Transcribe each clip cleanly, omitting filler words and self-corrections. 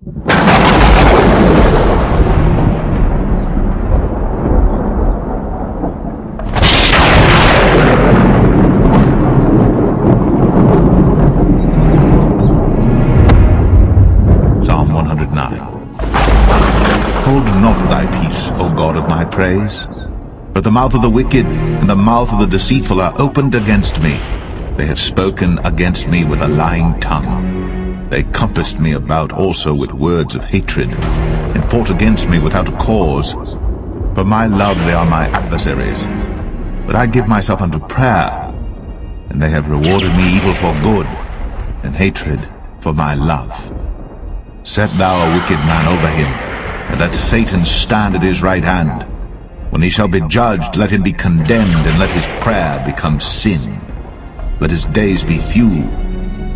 Psalm 109. Hold not thy peace, O God of my praise. For the mouth of the wicked and the mouth of the deceitful are opened against me. They have spoken against me with a lying tongue. They compassed me about also with words of hatred, and fought against me without a cause. For my love they are my adversaries. But I give myself unto prayer, and they have rewarded me evil for good, and hatred for my love. Set thou a wicked man over him, and let Satan stand at his right hand. When he shall be judged, let him be condemned, and let his prayer become sin. Let his days be few,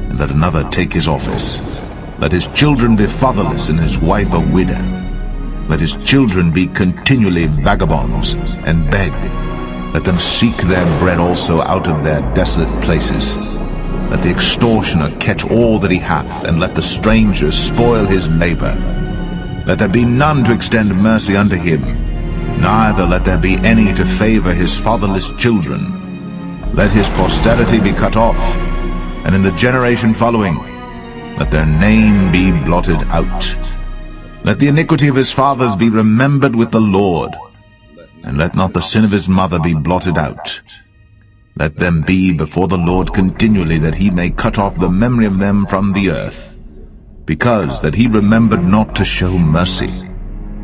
and let another take his office. Let his children be fatherless, and his wife a widow. Let his children be continually vagabonds, and beg. Let them seek their bread also out of their desolate places. Let the extortioner catch all that he hath, and let the stranger spoil his labor. Let there be none to extend mercy unto him, neither let there be any to favor his fatherless children. Let his posterity be cut off, and in the generation following, let their name be blotted out. Let the iniquity of his fathers be remembered with the Lord, and let not the sin of his mother be blotted out. Let them be before the Lord continually, that he may cut off the memory of them from the earth, because that he remembered not to show mercy,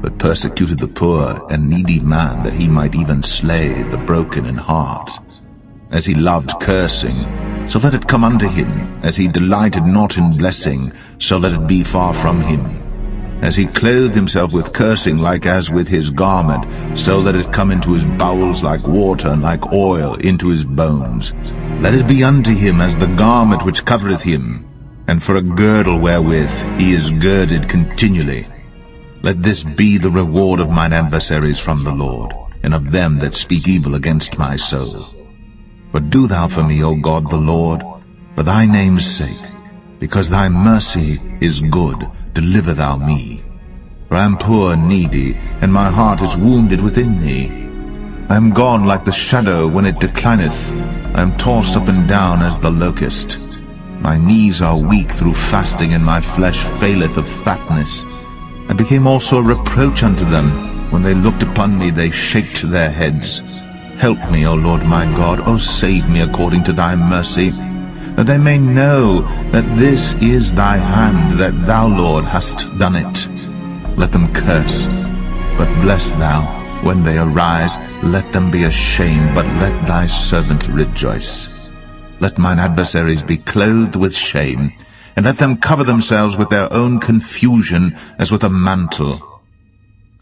but persecuted the poor and needy man, that he might even slay the broken in heart. As he loved cursing, so let it come unto him. As he delighted not in blessing, so let it be far from him. As he clothed himself with cursing like as with his garment, so let it come into his bowels like water, and like oil into his bones. Let it be unto him as the garment which covereth him, and for a girdle wherewith he is girded continually. Let this be the reward of mine adversaries from the Lord, and of them that speak evil against my soul. But do thou for me, O God the Lord, for thy name's sake, because thy mercy is good, deliver thou me. For I am poor and needy, and my heart is wounded within me. I am gone like the shadow when it declineth. I am tossed up and down as the locust. My knees are weak through fasting, and my flesh faileth of fatness. I became also a reproach unto them. When they looked upon me, they shaked their heads. Help me, O Lord my God, O save me according to thy mercy, that they may know that this is thy hand, that thou, Lord, hast done it. Let them curse, but bless thou. When they arise, let them be ashamed, but let thy servant rejoice. Let mine adversaries be clothed with shame, and let them cover themselves with their own confusion as with a mantle.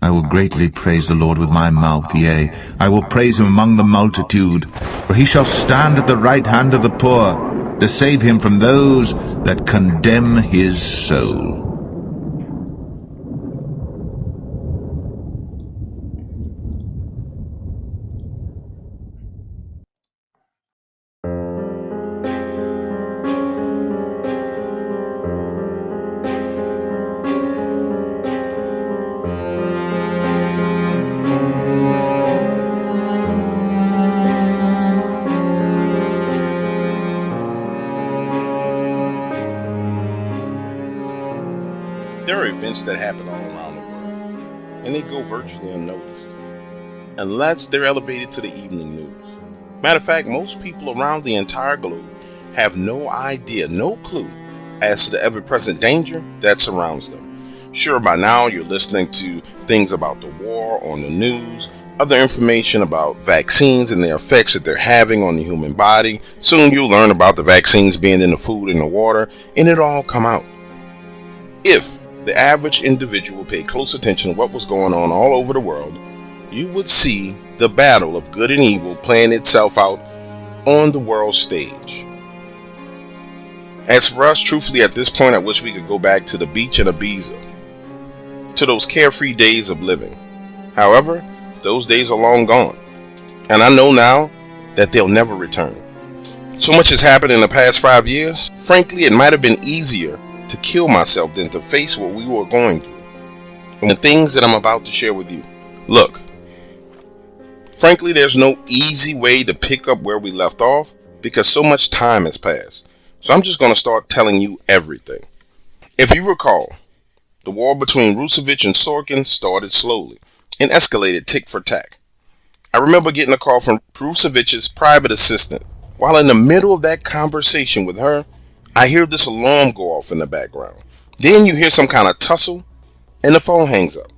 I will greatly praise the Lord with my mouth, yea, I will praise him among the multitude. For he shall stand at the right hand of the poor, to save him from those that condemn his soul. There are events that happen all around the world, and they go virtually unnoticed, unless they're elevated to the evening news. Matter of fact, most people around the entire globe have no idea, no clue, as to the ever-present danger that surrounds them. Sure, by now you're listening to things about the war on the news, other information about vaccines and their effects that they're having on the human body. Soon you'll learn about the vaccines being in the food and the water, and it'll all come out. If the average individual paid close attention to what was going on all over the world, you would see the battle of good and evil playing itself out on the world stage. As for us, truthfully, at this point, I wish we could go back to the beach in Ibiza, to those carefree days of living. However, those days are long gone, and I know now that they'll never return. So much has happened in the past 5 years. Frankly, it might have been easier to kill myself than to face what we were going through and the things that I'm about to share with you. Look, frankly, there's no easy way to pick up where we left off because so much time has passed. So I'm just going to start telling you everything. If you recall, the war between Rusevich and Sorkin started slowly and escalated tick for tack. I remember getting a call from Rusevich's private assistant. While in the middle of that conversation with her, I hear this alarm go off in the background. Then you hear some kind of tussle and the phone hangs up.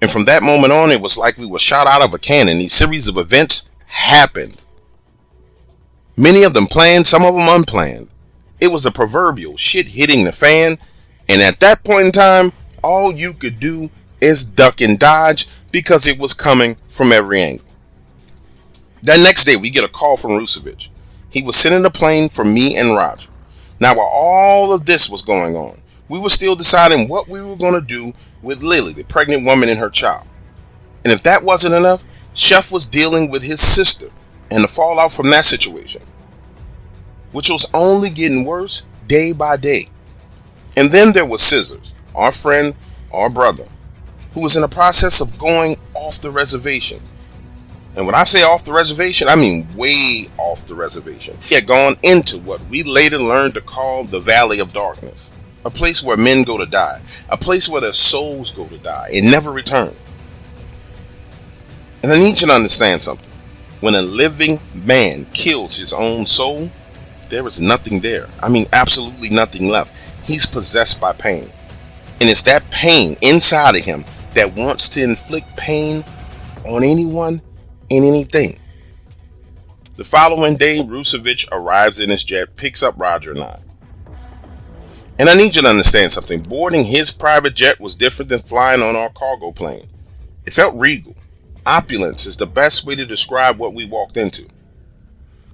And from that moment on, it was like we were shot out of a cannon. These series of events happened. Many of them planned, some of them unplanned. It was the proverbial shit hitting the fan. And at that point in time, all you could do is duck and dodge because it was coming from every angle. That next day, we get a call from Rusevich. He was sending a plane for me and Roger. Now, while all of this was going on, we were still deciding what we were going to do with Lily, the pregnant woman and her child. And if that wasn't enough, Chef was dealing with his sister and the fallout from that situation, which was only getting worse day by day. And then there was Scissors, our friend, our brother, who was in the process of going off the reservation. And when I say off the reservation, I mean way off the reservation. He had gone into what we later learned to call the Valley of Darkness, a place where men go to die, a place where their souls go to die and never return. And I need you to understand something. When a living man kills his own soul, there is nothing there. I mean, absolutely nothing left. He's possessed by pain. And it's that pain inside of him that wants to inflict pain on anyone and anything. The following day, Rusevich arrives in his jet, picks up Roger and I. And I need you to understand something. Boarding his private jet was different than flying on our cargo plane. It felt regal. Opulence is the best way to describe what we walked into.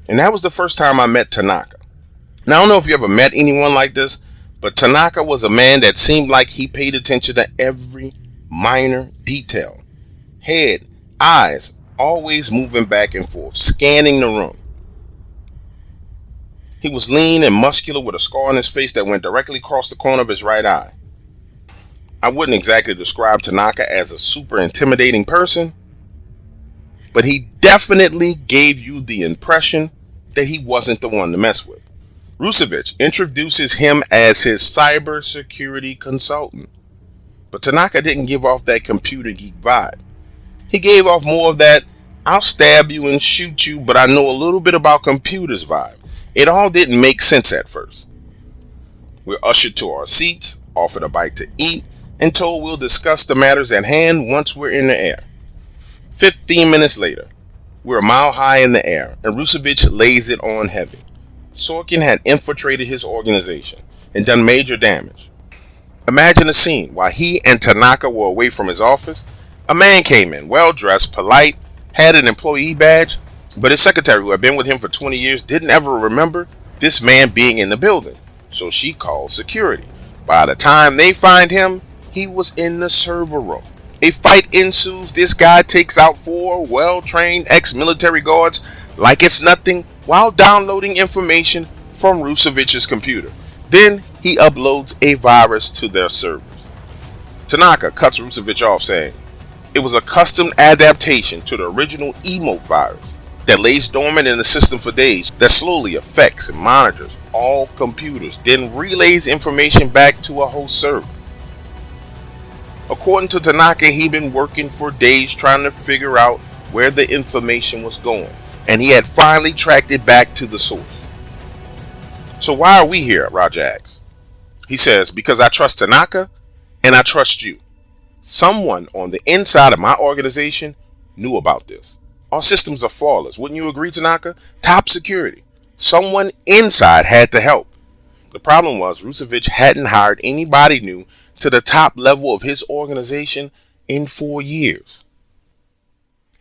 And that was the first time I met Tanaka. Now, I don't know if you ever met anyone like this, but Tanaka was a man that seemed like he paid attention to every minor detail. Head, eyes, always moving back and forth, scanning the room. He was lean and muscular with a scar on his face that went directly across the corner of his right eye. I wouldn't exactly describe Tanaka as a super intimidating person, but he definitely gave you the impression that he wasn't the one to mess with. Rusevich introduces him as his cybersecurity consultant, but Tanaka didn't give off that computer geek vibe. He gave off more of that, I'll stab you and shoot you, but I know a little bit about computers vibe. It all didn't make sense at first. We're ushered to our seats, offered a bite to eat, and told we'll discuss the matters at hand once we're in the air. 15 minutes later, we're a mile high in the air, and Rusevich lays it on heavy. Sorkin had infiltrated his organization and done major damage. Imagine the scene. While he and Tanaka were away from his office, a man came in, well-dressed, polite, had an employee badge, but his secretary, who had been with him for 20 years, didn't ever remember this man being in the building, so she called security. By the time they find him, he was in the server room. A fight ensues. This guy takes out 4 well-trained ex-military guards like it's nothing while downloading information from Rusevich's computer. Then he uploads a virus to their servers. Tanaka cuts Rusevich off, saying, "It was a custom adaptation to the original emote virus that lays dormant in the system for days, that slowly affects and monitors all computers, then relays information back to a host server." According to Tanaka, he'd been working for days trying to figure out where the information was going, and he had finally tracked it back to the source. "So why are we here?" Roger asks. He says, "Because I trust Tanaka and I trust you. Someone on the inside of my organization knew about this. Our systems are flawless. Wouldn't you agree, Tanaka? Top security. Someone inside had to help." The problem was Rusevich hadn't hired anybody new to the top level of his organization in 4 years.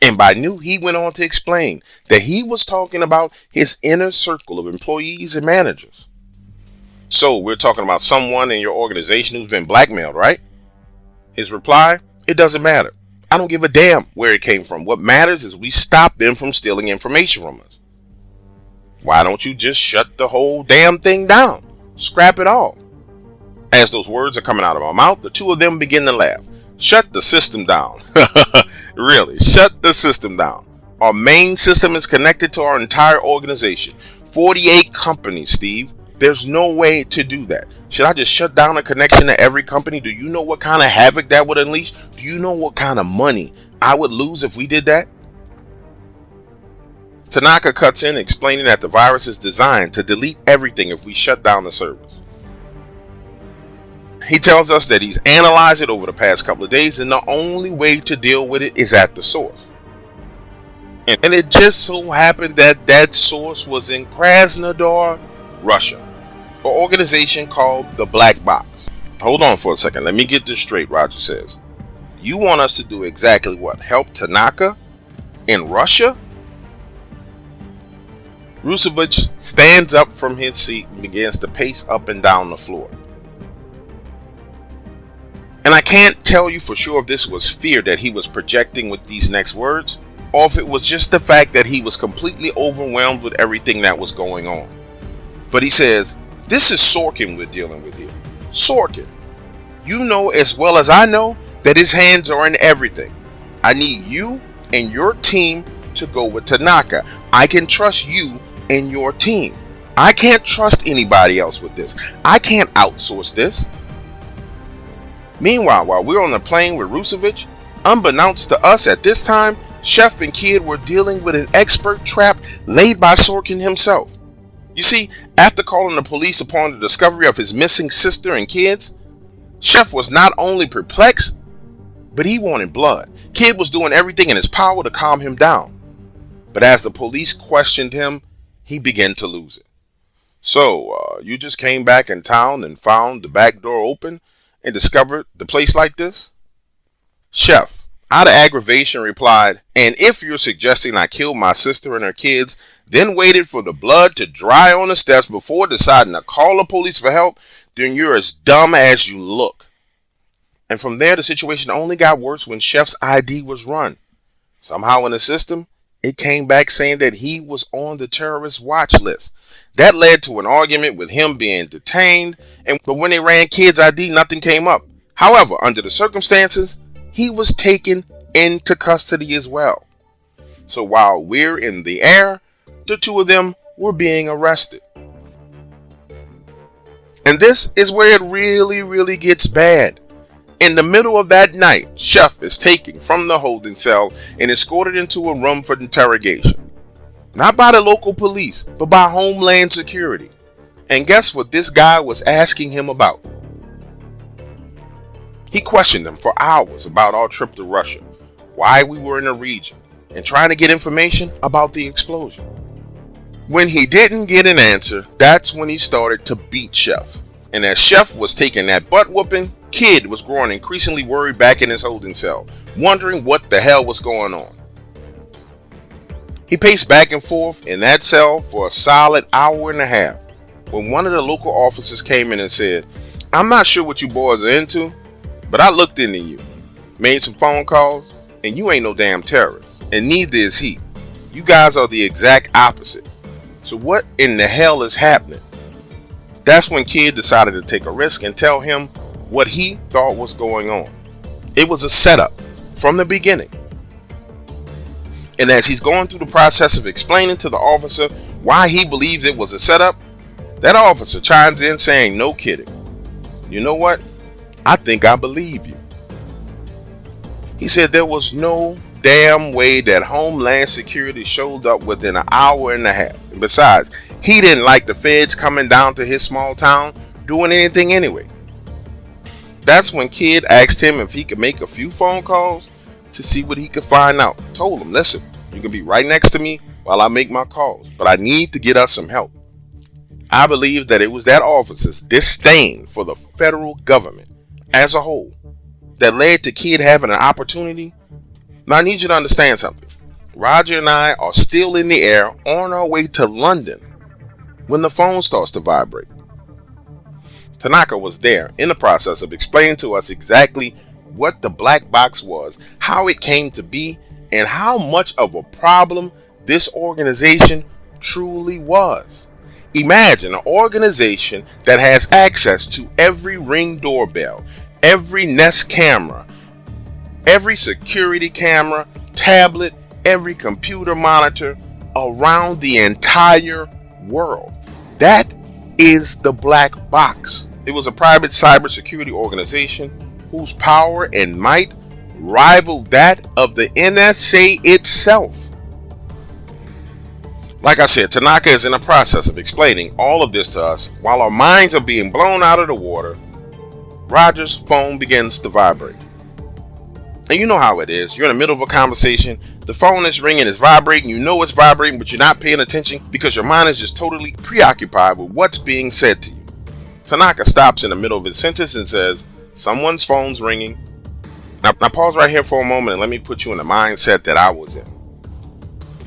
And by new, he went on to explain that he was talking about his inner circle of employees and managers. "So we're talking about someone in your organization who's been blackmailed, right?" His reply, "It doesn't matter. I don't give a damn where it came from. What matters is we stop them from stealing information from us." "Why don't you just shut the whole damn thing down? Scrap it all." As those words are coming out of my mouth, the two of them begin to laugh. Shut the system down. Really, shut the system down. Our main system is connected to our entire organization. 48 companies, Steve. There's no way to do that. Should I just shut down a connection to every company? Do you know what kind of havoc that would unleash? Do you know what kind of money I would lose if we did that? Tanaka cuts in, explaining that the virus is designed to delete everything if we shut down the servers. He tells us that he's analyzed it over the past couple of days, and the only way to deal with it is at the source. And it just so happened that that source was in Krasnodar, Russia, an organization called the Black Box. Hold on for a second. Let me get this straight, Roger says. You want us to do exactly what? Help Tanaka in Russia? Rusevich stands up from his seat and begins to pace up and down the floor. And I can't tell you for sure if this was fear that he was projecting with these next words, or if it was just the fact that he was completely overwhelmed with everything that was going on. But he says, this is Sorkin we're dealing with here. Sorkin. You know as well as I know that his hands are in everything. I need you and your team to go with Tanaka. I can trust you and your team. I can't trust anybody else with this. I can't outsource this. Meanwhile, while we're on the plane with Rusevich, unbeknownst to us at this time, Chef and Kid were dealing with an expert trap laid by Sorkin himself. You see, after calling the police upon the discovery of his missing sister and kids, Chef was not only perplexed, but he wanted blood. Kid was doing everything in his power to calm him down. But as the police questioned him, he began to lose it. So, you just came back in town and found the back door open and discovered the place like this? Chef, out of aggravation, replied, and if you're suggesting I killed my sister and her kids, then waited for the blood to dry on the steps before deciding to call the police for help, then you're as dumb as you look. And from there, the situation only got worse when Chef's ID was run. Somehow in the system, it came back saying that he was on the terrorist watch list. That led to an argument with him being detained, but when they ran Kid's ID, nothing came up. However, under the circumstances, he was taken into custody as well. So while we're in the air, the two of them were being arrested. And this is where it really gets bad. In the middle of that night, Chef is taken from the holding cell and escorted into a room for interrogation. Not by the local police, but by Homeland Security. And guess what this guy was asking him about? He questioned him for hours about our trip to Russia, why we were in the region, and trying to get information about the explosion. When he didn't get an answer, that's when he started to beat Chef. And as Chef was taking that butt whooping, Kid was growing increasingly worried back in his holding cell, wondering what the hell was going on. He paced back and forth in that cell for a solid hour and a half when one of the local officers came in and said, I'm not sure what you boys are into, but I looked into you, made some phone calls, and you ain't no damn terrorist, and neither is he. You guys are the exact opposite. So what in the hell is happening? That's when Kid decided to take a risk and tell him what he thought was going on. It was a setup from the beginning. And as he's going through the process of explaining to the officer why he believes it was a setup, that officer chimes in saying, no kidding. You know what? I think I believe you. He said there was no damn way that Homeland Security showed up within an hour and a half. And besides, he didn't like the feds coming down to his small town doing anything anyway. That's when Kid asked him if he could make a few phone calls to see what he could find out. Told him, listen, you can be right next to me while I make my calls, but I need to get us some help. I believe that it was that officer's disdain for the federal government as a whole that led to Kid having an opportunity. Now I need you to understand something. Roger and I are still in the air on our way to London when the phone starts to vibrate. Tanaka was there in the process of explaining to us exactly what the black box was, how it came to be, and how much of a problem this organization truly was. Imagine an organization that has access to every Ring doorbell, every Nest camera, every security camera, tablet, every computer monitor around the entire world. That is the black box. It was a private cybersecurity organization whose power and might rivaled that of the NSA itself. Like I said, Tanaka is in the process of explaining all of this to us while our minds are being blown out of the water. Roger's phone begins to vibrate. And you know how it is. You're in the middle of a conversation. The phone is ringing, it's vibrating. You know it's vibrating, but you're not paying attention because your mind is just totally preoccupied with what's being said to you. Tanaka stops in the middle of his sentence and says, "Someone's phone's ringing." Now pause right here for a moment and let me put you in the mindset that I was in.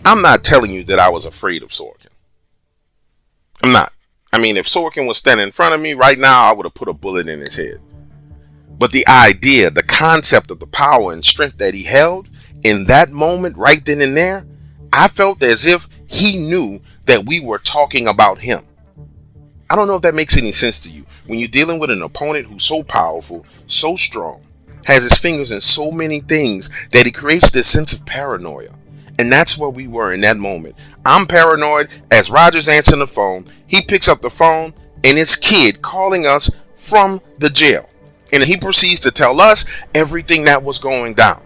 I'm not telling you that I was afraid of Sorkin. I'm not. I mean, if Sorkin was standing in front of me right now, I would have put a bullet in his head. But the idea, the concept of the power and strength that he held in that moment, right then and there, I felt as if he knew that we were talking about him. I don't know if that makes any sense to you. When you're dealing with an opponent who's so powerful, so strong, has his fingers in so many things that he creates this sense of paranoia. And that's where we were in that moment. I'm paranoid as Roger's answering the phone. He picks up the phone and it's Kid calling us from the jail. And he proceeds to tell us everything that was going down.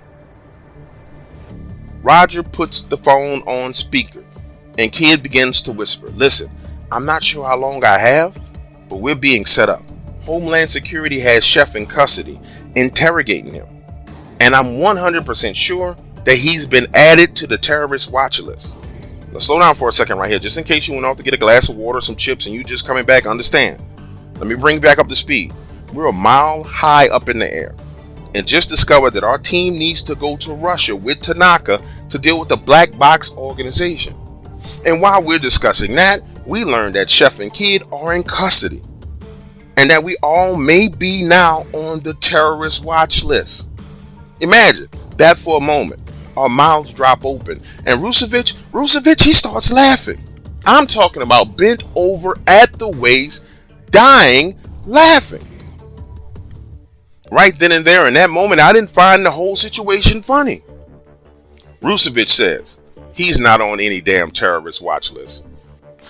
Roger puts the phone on speaker and Kid begins to whisper, "Listen, I'm not sure how long I have, but we're being set up. Homeland Security has Chef in custody, interrogating him. And I'm 100% sure that he's been added to the terrorist watch list." Let's slow down for a second right here, just in case you went off to get a glass of water, some chips, and you just coming back. Understand. Let me bring you back up to speed. We're a mile high up in the air and just discovered that our team needs to go to Russia with Tanaka to deal with the black box organization. And while we're discussing that, we learned that Chef and Kid are in custody and that we all may be now on the terrorist watch list. Imagine that for a moment. Our mouths drop open and Rusevich, he starts laughing. I'm talking about bent over at the waist, dying laughing. Right then and there in that moment, I didn't find the whole situation funny. Rusevich says he's not on any damn terrorist watch list.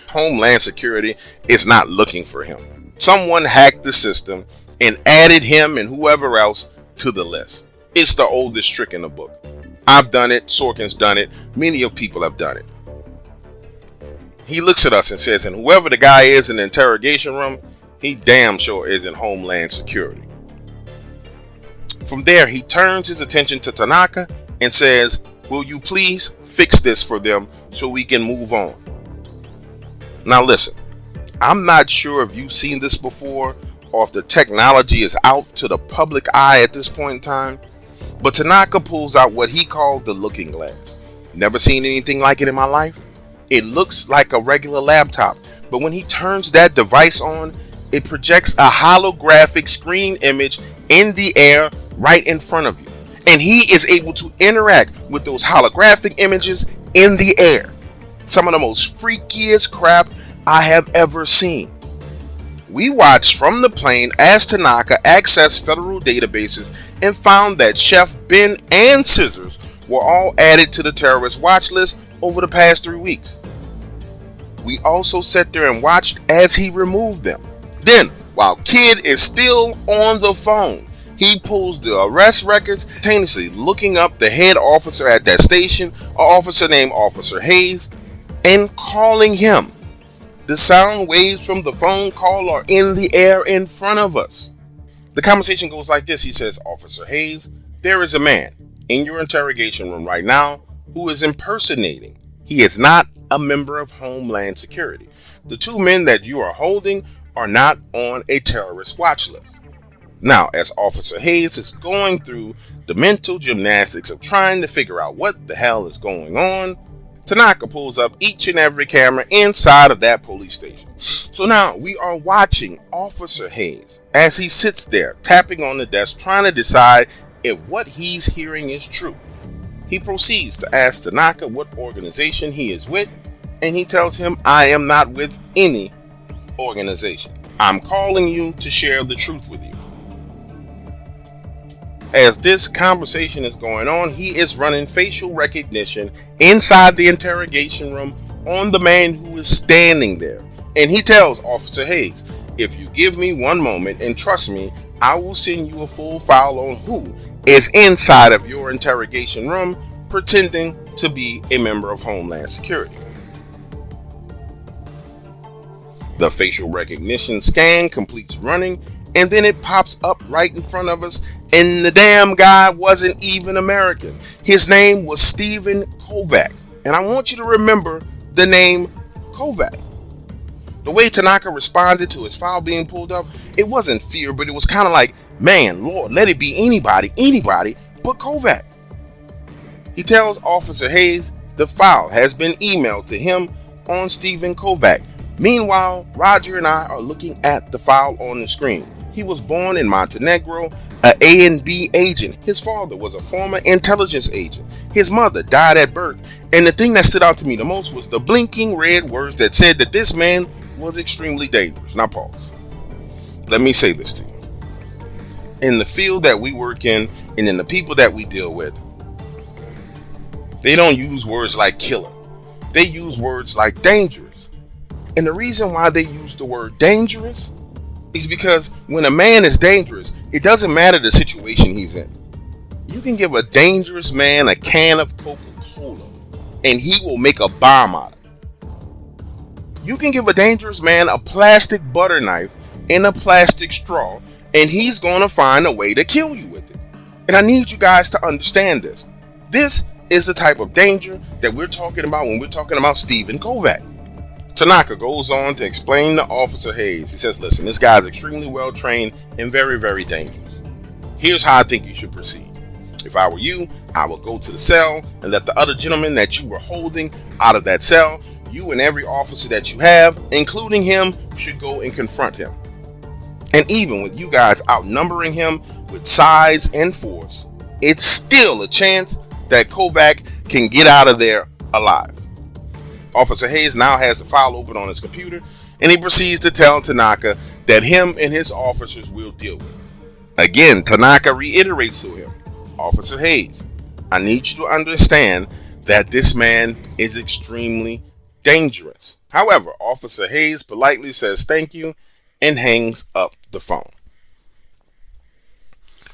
Homeland Security is not looking for him. Someone hacked the system and added him and whoever else to the list. It's the oldest trick in the book. I've done it. Sorkin's done it. Many of people have done it. He looks at us and says, and whoever the guy is in the interrogation room, he damn sure is in Homeland Security. From there, he turns his attention to Tanaka and says, "Will you please fix this for them so we can move on?" Now listen, I'm not sure if you've seen this before or if the technology is out to the public eye at this point in time, but Tanaka pulls out what he called the looking glass. Never seen anything like it in my life. It looks like a regular laptop, but when he turns that device on, it projects a holographic screen image in the air right in front of you. And he is able to interact with those holographic images in the air. Some of the most freakiest crap I have ever seen. We watched from the plane as Tanaka accessed federal databases and found that Chef, Ben, and Scissors were all added to the terrorist watch list over the past 3 weeks. We also sat there and watched as he removed them. Then, while Kid is still on the phone, he pulls the arrest records, simultaneously looking up the head officer at that station, an officer named Officer Hayes, and calling him. The sound waves from the phone call are in the air in front of us. The conversation goes like this. He says, "Officer Hayes, there is a man in your interrogation room right now who is impersonating. He is not a member of Homeland Security. The 2 men that you are holding are not on a terrorist watch list." Now, as Officer Hayes is going through the mental gymnastics of trying to figure out what the hell is going on, Tanaka pulls up each and every camera inside of that police station. So now we are watching Officer Hayes as he sits there tapping on the desk trying to decide if what he's hearing is true. He proceeds to ask Tanaka what organization he is with, and he tells him, "I am not with any organization. I'm calling you to share the truth with you. As this conversation is going on, he is running facial recognition inside the interrogation room on the man who is standing there. And he tells Officer Hayes, if you give me one moment and trust me, I will send you a full file on who is inside of your interrogation room pretending to be a member of Homeland Security. The facial recognition scan completes running, and then it pops up right in front of us, and the damn guy wasn't even American. His name was Stephen Kovac, and I want you to remember the name Kovac. The way Tanaka responded to his file being pulled up, it wasn't fear, but it was kind of like, man, Lord, let it be anybody but Kovac. He tells Officer Hayes the file has been emailed to him on Stephen Kovac. Meanwhile, Roger and I are looking at the file on the screen. He was born in Montenegro, an A&B agent. His father was a former intelligence agent. His mother died at birth. And the thing that stood out to me the most was the blinking red words that said that this man was extremely dangerous. Now pause. Let me say this to you. In the field that we work in and in the people that we deal with, they don't use words like killer. They use words like dangerous. And the reason why they use the word dangerous is because when a man is dangerous, it doesn't matter the situation he's in. You can give a dangerous man a can of Coca-Cola and he will make a bomb out of it. You can give a dangerous man a plastic butter knife and a plastic straw and he's going to find a way to kill you with it. And I need you guys to understand this. This is the type of danger that we're talking about when we're talking about Stephen Kovac. Tanaka goes on to explain to Officer Hayes. He says, listen, this guy's extremely well trained and very, very dangerous. Here's how I think you should proceed. If I were you, I would go to the cell and let the other gentleman that you were holding out of that cell. You and every officer that you have, including him, should go and confront him. And even with you guys outnumbering him with size and force, it's still a chance that Kovac can get out of there alive. Officer Hayes now has the file open on his computer, and he proceeds to tell Tanaka that him and his officers will deal with it. Again, Tanaka reiterates to him, Officer Hayes, I need you to understand that this man is extremely dangerous. However, Officer Hayes politely says thank you and hangs up the phone.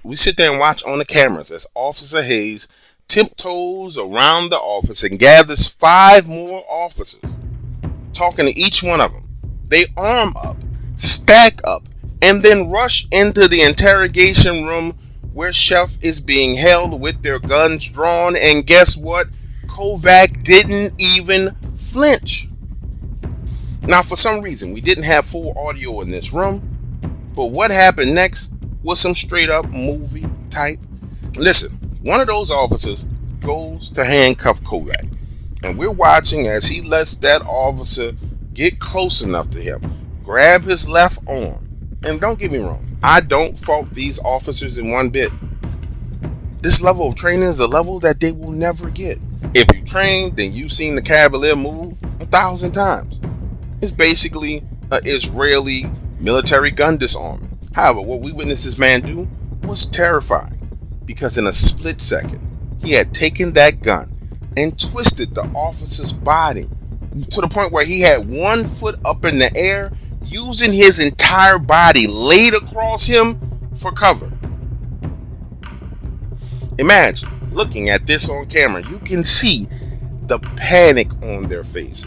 We sit there and watch on the cameras as Officer Hayes tiptoes around the office and gathers 5 more officers, talking to each one of them. They arm up, stack up, and then rush into the interrogation room where Chef is being held with their guns drawn. And guess what? Kovac didn't even flinch. Now, for some reason, we didn't have full audio in this room, but what happened next was some straight up movie type. Listen, one of those officers goes to handcuff Kovac, and we're watching as he lets that officer get close enough to him, grab his left arm. And don't get me wrong, I don't fault these officers in one bit. This level of training is a level that they will never get. If you train, then you've seen the Cavalier move 1,000 times. It's basically an Israeli military gun disarmament. However, what we witnessed this man do was terrifying, because in a split second, he had taken that gun and twisted the officer's body to the point where he had one foot up in the air, using his entire body laid across him for cover. Imagine looking at this on camera. You can see the panic on their faces,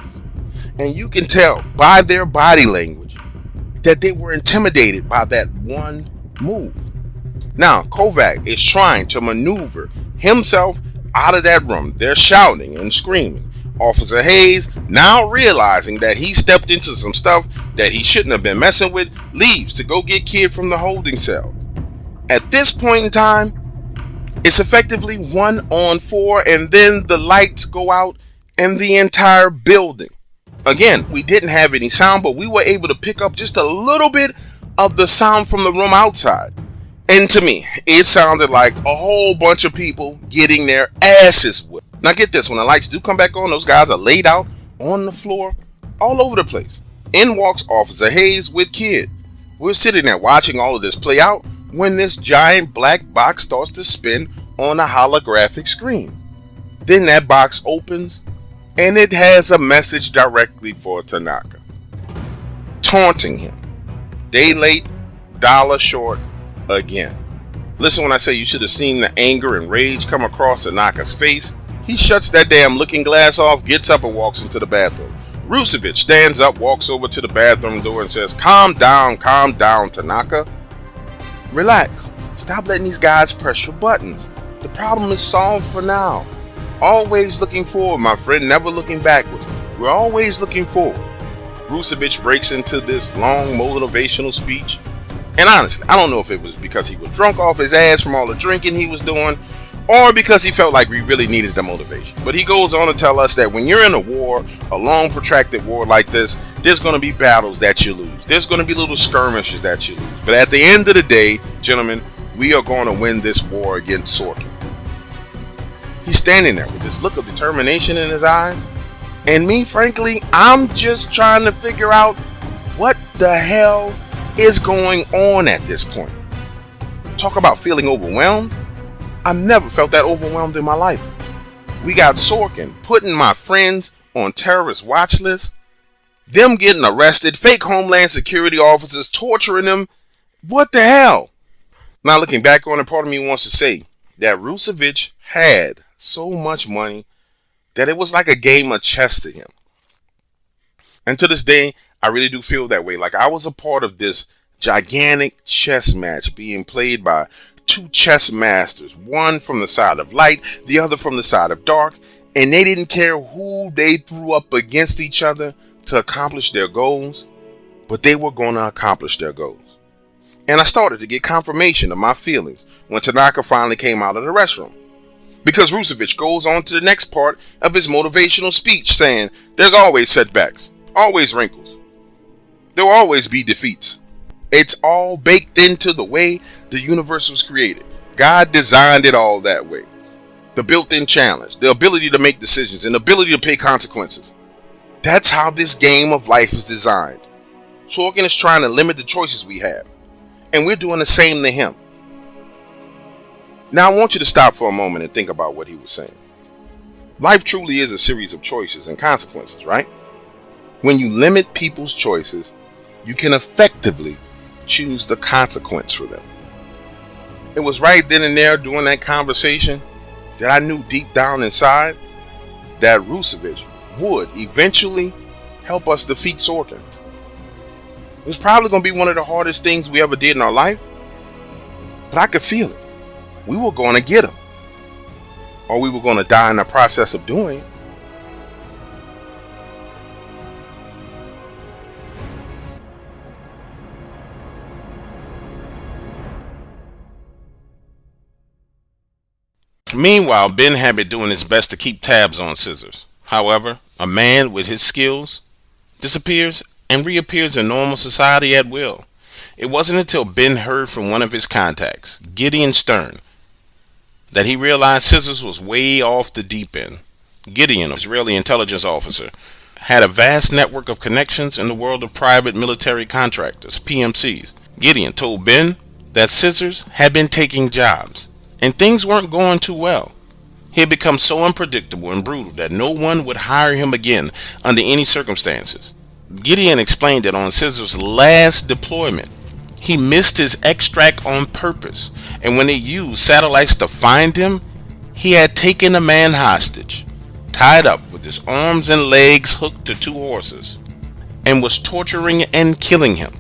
and you can tell by their body language that they were intimidated by that one move. Now, Kovac is trying to maneuver himself out of that room. They're shouting and screaming. Officer Hayes, now realizing that he stepped into some stuff that he shouldn't have been messing with, leaves to go get Kid from the holding cell. At this point in time, it's effectively 1-on-4, and then the lights go out in the entire building. Again, we didn't have any sound, but we were able to pick up just a little bit of the sound from the room outside. And to me, it sounded like a whole bunch of people getting their asses whipped. Now get this, when the lights do come back on, those guys are laid out on the floor all over the place. In walks Officer Hayes with Kid. We're sitting there watching all of this play out when this giant black box starts to spin on a holographic screen. Then that box opens and it has a message directly for Tanaka, taunting him. Day late, dollar short again. Listen when I say you should have seen the anger and rage come across Tanaka's face. He shuts that damn looking glass off, gets up and walks into the bathroom. Rusevich stands up, walks over to the bathroom door and says, calm down, Tanaka. Relax. Stop letting these guys press your buttons. The problem is solved for now. Always looking forward, my friend, never looking backwards. We're always looking forward. Rusevich breaks into this long motivational speech. And honestly, I don't know if it was because he was drunk off his ass from all the drinking he was doing, or because he felt like we really needed the motivation. But he goes on to tell us that when you're in a war, a long protracted war like this, there's going to be battles that you lose. There's going to be little skirmishes that you lose. But at the end of the day, gentlemen, we are going to win this war against Sorkin. He's standing there with this look of determination in his eyes. And me, frankly, I'm just trying to figure out what the hell is going on at this point. Talk about feeling overwhelmed. I've never felt that overwhelmed in my life. We got Sorkin putting my friends on terrorist watch lists, them getting arrested, fake Homeland Security officers torturing them. What the hell? Now looking back on it, part of me wants to say that Rusevich had so much money that it was like a game of chess to him. And to this day, I really do feel that way. Like I was a part of this gigantic chess match being played by two chess masters, one from the side of light, the other from the side of dark, and they didn't care who they threw up against each other to accomplish their goals, but they were going to accomplish their goals. And I started to get confirmation of my feelings when Tanaka finally came out of the restroom. Because Rusevich goes on to the next part of his motivational speech saying, there's always setbacks, always wrinkles. There will always be defeats. It's all baked into the way the universe was created. God designed it all that way. The built-in challenge, the ability to make decisions, and the ability to pay consequences. That's how this game of life is designed. Sorkin is trying to limit the choices we have, and we're doing the same to him. Now I want you to stop for a moment and think about what he was saying. Life truly is a series of choices and consequences, right? When you limit people's choices, you can effectively choose the consequence for them. It was right then and there during that conversation that I knew deep down inside that Rusevich would eventually help us defeat Sorkin. It was probably going to be one of the hardest things we ever did in our life, but I could feel it. We were going to get him, or we were going to die in the process of doing it. Meanwhile, Ben had been doing his best to keep tabs on Scissors. However, a man with his skills disappears and reappears in normal society at will. It wasn't until Ben heard from one of his contacts, Gideon Stern, that he realized Scissors was way off the deep end. Gideon, an Israeli intelligence officer, had a vast network of connections in the world of private military contractors, PMCs. Gideon told Ben that Scissors had been taking jobs, and things weren't going too well. He had become so unpredictable and brutal that no one would hire him again under any circumstances. Gideon explained that on Scissors' last deployment, he missed his extract on purpose, and when they used satellites to find him, he had taken a man hostage, tied up with his arms and legs hooked to two horses, and was torturing and killing him.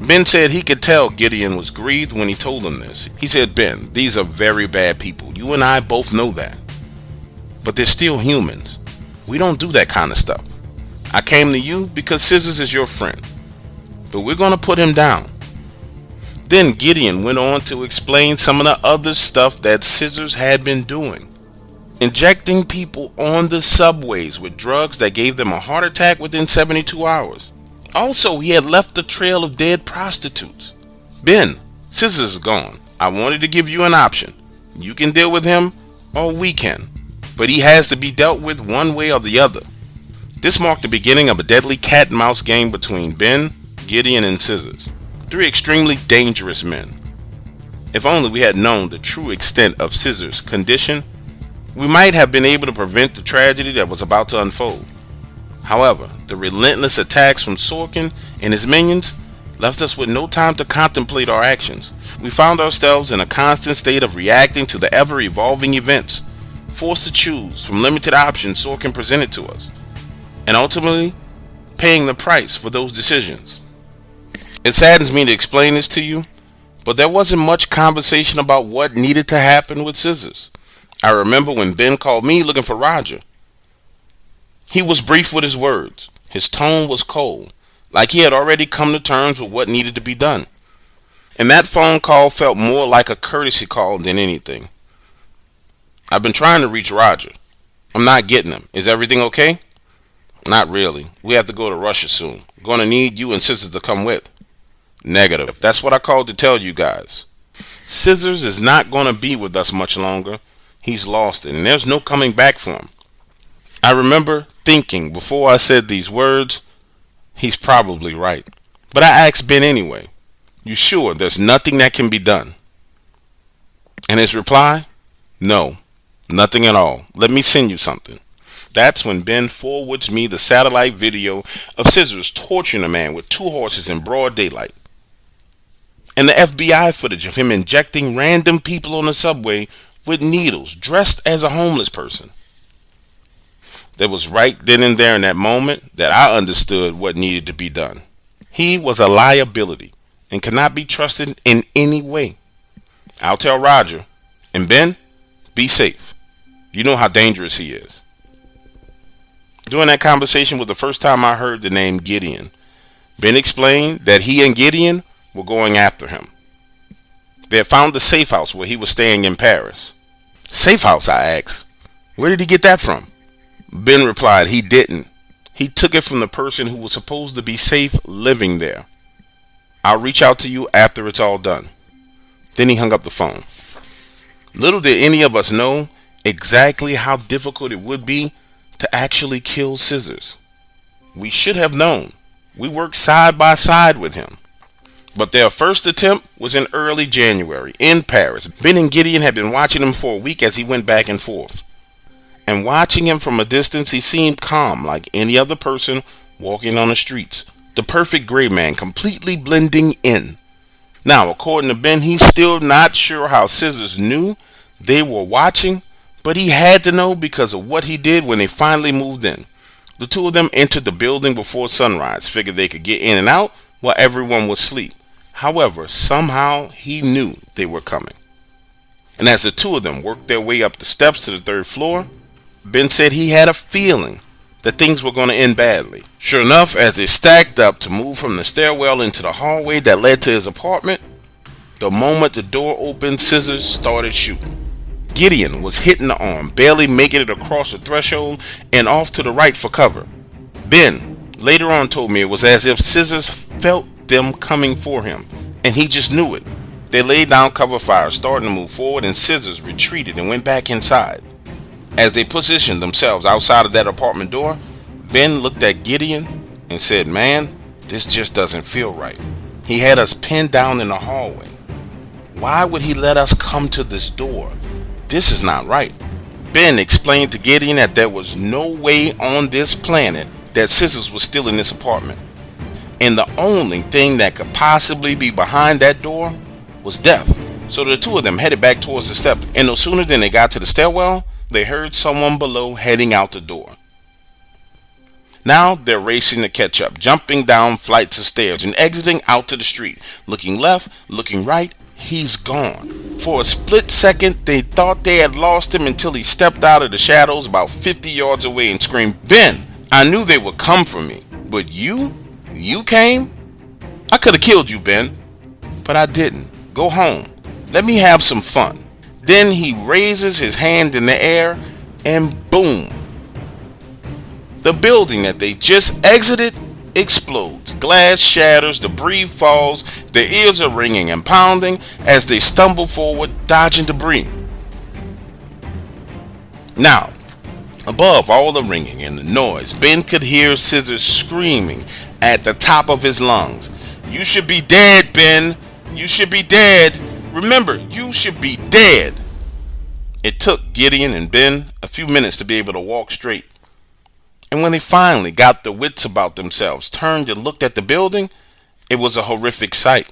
Ben said he could tell Gideon was grieved when he told him this. He said, Ben, these are very bad people. You and I both know that. But they're still humans. We don't do that kind of stuff. I came to you because Scissors is your friend. But we're going to put him down. Then Gideon went on to explain some of the other stuff that Scissors had been doing. Injecting people on the subways with drugs that gave them a heart attack within 72 hours. Also, he had left a trail of dead prostitutes. Ben, Scissors is gone. I wanted to give you an option. You can deal with him, or we can. But he has to be dealt with one way or the other. This marked the beginning of a deadly cat-and-mouse game between Ben, Gideon, and Scissors. Three extremely dangerous men. If only we had known the true extent of Scissors' condition, we might have been able to prevent the tragedy that was about to unfold. However, the relentless attacks from Sorkin and his minions left us with no time to contemplate our actions. We found ourselves in a constant state of reacting to the ever-evolving events, forced to choose from limited options Sorkin presented to us, and ultimately paying the price for those decisions. It saddens me to explain this to you, but there wasn't much conversation about what needed to happen with Scissors. I remember when Ben called me looking for Roger. He was brief with his words. His tone was cold, like he had already come to terms with what needed to be done. And that phone call felt more like a courtesy call than anything. I've been trying to reach Roger. I'm not getting him. Is everything okay? Not really. We have to go to Russia soon. Going to need you and Scissors to come with. Negative. That's what I called to tell you guys. Scissors is not going to be with us much longer. He's lost it, and there's no coming back for him. I remember thinking before I said these words, he's probably right. But I asked Ben anyway, you sure there's nothing that can be done? And his reply, no, nothing at all. Let me send you something. That's when Ben forwards me the satellite video of Scissors torturing a man with two horses in broad daylight, and the FBI footage of him injecting random people on the subway with needles dressed as a homeless person. That was right then and there in that moment that I understood what needed to be done. He was a liability and cannot be trusted in any way. I'll tell Roger. And Ben, be safe. You know how dangerous he is. During that conversation was the first time I heard the name Gideon. Ben explained that he and Gideon were going after him. They had found the safe house where he was staying in Paris. Safe house, I asked. Where did he get that from? Ben replied he didn't. He took it from the person who was supposed to be safe living there. I'll reach out to you after it's all done. Then he hung up the phone. Little did any of us know exactly how difficult it would be to actually kill Scissors. We should have known. We worked side by side with him. But their first attempt was in early January in Paris. Ben and Gideon had been watching him for a week as he went back and forth. And watching him from a distance, he seemed calm like any other person walking on the streets. The perfect gray man, completely blending in. Now, according to Ben, he's still not sure how Scissors knew they were watching, but he had to know because of what he did when they finally moved in. The two of them entered the building before sunrise, figured they could get in and out while everyone was asleep. However, somehow he knew they were coming. And as the two of them worked their way up the steps to the third floor, Ben said he had a feeling that things were going to end badly. Sure enough, as they stacked up to move from the stairwell into the hallway that led to his apartment, the moment the door opened, Scissors started shooting. Gideon was hit in the arm, barely making it across the threshold and off to the right for cover. Ben later on told me it was as if Scissors felt them coming for him, and he just knew it. They laid down cover fire, starting to move forward, and Scissors retreated and went back inside. As they positioned themselves outside of that apartment door, Ben looked at Gideon and said, man, this just doesn't feel right. He had us pinned down in the hallway. Why would he let us come to this door? This is not right. Ben explained to Gideon that there was no way on this planet that Scissors was still in this apartment. And the only thing that could possibly be behind that door was death. So the two of them headed back towards the steps, and no sooner than they got to the stairwell, they heard someone below heading out the door. Now they're racing to catch up, jumping down flights of stairs and exiting out to the street. Looking left, looking right, he's gone. For a split second, they thought they had lost him until he stepped out of the shadows about 50 yards away and screamed, Ben, I knew they would come for me, but you came? I could have killed you, Ben, but I didn't. Go home. Let me have some fun. Then he raises his hand in the air and boom. The building that they just exited explodes. Glass shatters, debris falls, their ears are ringing and pounding as they stumble forward, dodging debris. Now, Above all the ringing and the noise, Ben could hear Scissors screaming at the top of his lungs. "You should be dead, Ben! You should be dead! Remember, you should be dead!" It took Gideon and Ben a few minutes to be able to walk straight. And when they finally got their wits about themselves, turned and looked at the building, it was a horrific sight.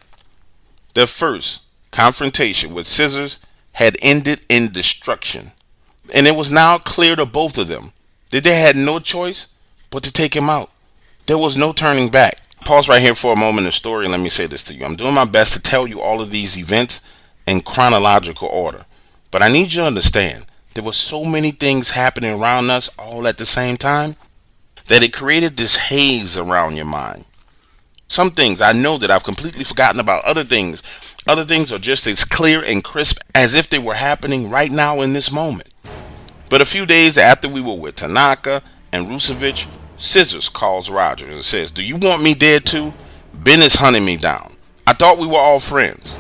Their first confrontation with Scissors had ended in destruction, and it was now clear to both of them that they had no choice but to take him out. There was no turning back. Pause right here for a moment in the story and let me say this to you. I'm doing my best to tell you all of these events in chronological order, but I need you to understand there were so many things happening around us all at the same time that it created this haze around your mind. Some things I know that I've completely forgotten about. Other things are just as clear and crisp as if they were happening right now in this moment. But a few days after we were with Tanaka and Rusevich, Scissors calls Roger and says, "Do you want me dead too? Ben is hunting me down. I thought we were all friends."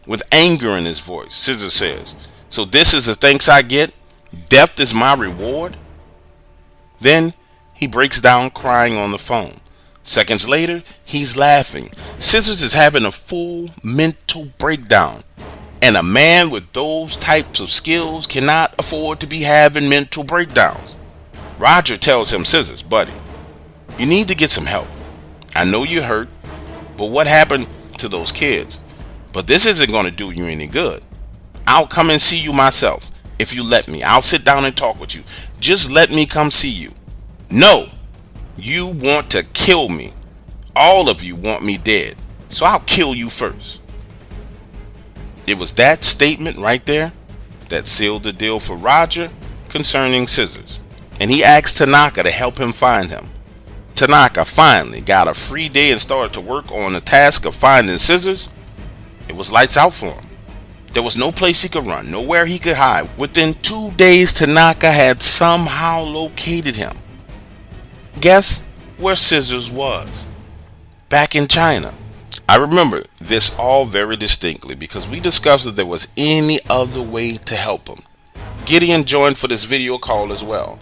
With anger in his voice, Scissors says, "So this is the thanks I get? Death is my reward?" Then he breaks down crying on the phone. Seconds later, he's laughing. Scissors is having a full mental breakdown. And a man with those types of skills cannot afford to be having mental breakdowns. Roger tells him, "Scissors, buddy, you need to get some help. I know you're hurt, but what happened to those kids? But this isn't going to do you any good. I'll come and see you myself. If you let me, I'll sit down and talk with you. Just let me come see you." "No, you want to kill me. All of you want me dead, so I'll kill you first." It was that statement right there that sealed the deal for Roger concerning Scissors, and he asked Tanaka to help him find him. Tanaka finally got a free day and started to work on the task of finding Scissors. It was lights out for him. There was no place he could run, nowhere he could hide. Within 2 days, Tanaka had somehow located him. Guess where Scissors was? Back in China. I remember this all very distinctly because we discussed if there was any other way to help him. Gideon joined for this video call as well,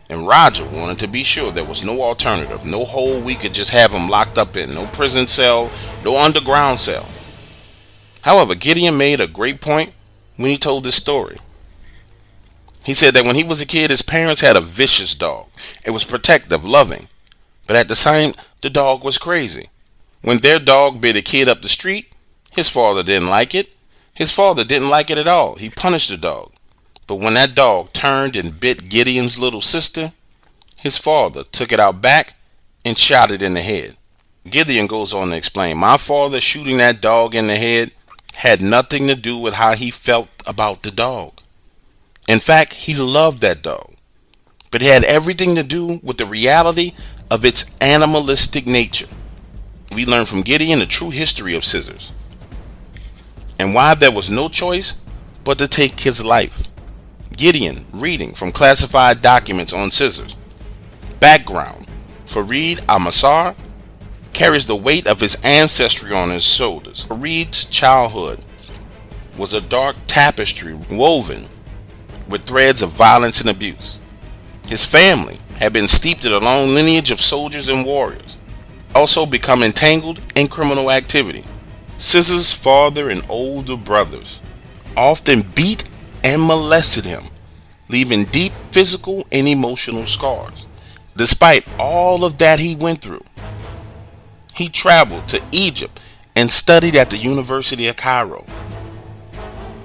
and Roger wanted to be sure there was no alternative, no hole we could just have him locked up in, no prison cell, no underground cell. However, Gideon made a great point when he told this story. He said that when he was a kid, his parents had a vicious dog. It was protective, loving, but at the same, the dog was crazy. When their dog bit a kid up the street, his father didn't like it. His father didn't like it at all. He punished the dog. But when that dog turned and bit Gideon's little sister, his father took it out back and shot it in the head. Gideon goes on to explain, "My father shooting that dog in the head had nothing to do with how he felt about the dog. In fact, he loved that dog. But it had everything to do with the reality of its animalistic nature." We learn from Gideon the true history of Scissors and why there was no choice but to take his life. Gideon reading from classified documents on Scissors. Background: Farid Almasar carries the weight of his ancestry on his shoulders. Farid's childhood was a dark tapestry woven with threads of violence and abuse. His family had been steeped in a long lineage of soldiers and warriors, also become entangled in criminal activity. Scissors' father and older brothers often beat and molested him, leaving deep physical and emotional scars. Despite all of that he went through, he traveled to Egypt and studied at the University of Cairo.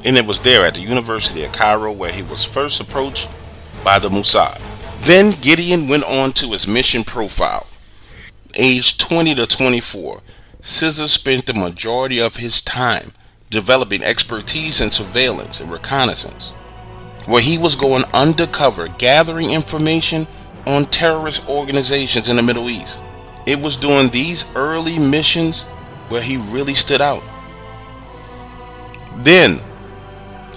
And it was there at the University of Cairo where he was first approached by the Mossad. Then Gideon went on to his mission profile. Aged 20 to 24, Scissors spent the majority of his time developing expertise in surveillance and reconnaissance, where he was going undercover gathering information on terrorist organizations in the Middle East. It was during these early missions where he really stood out. Then,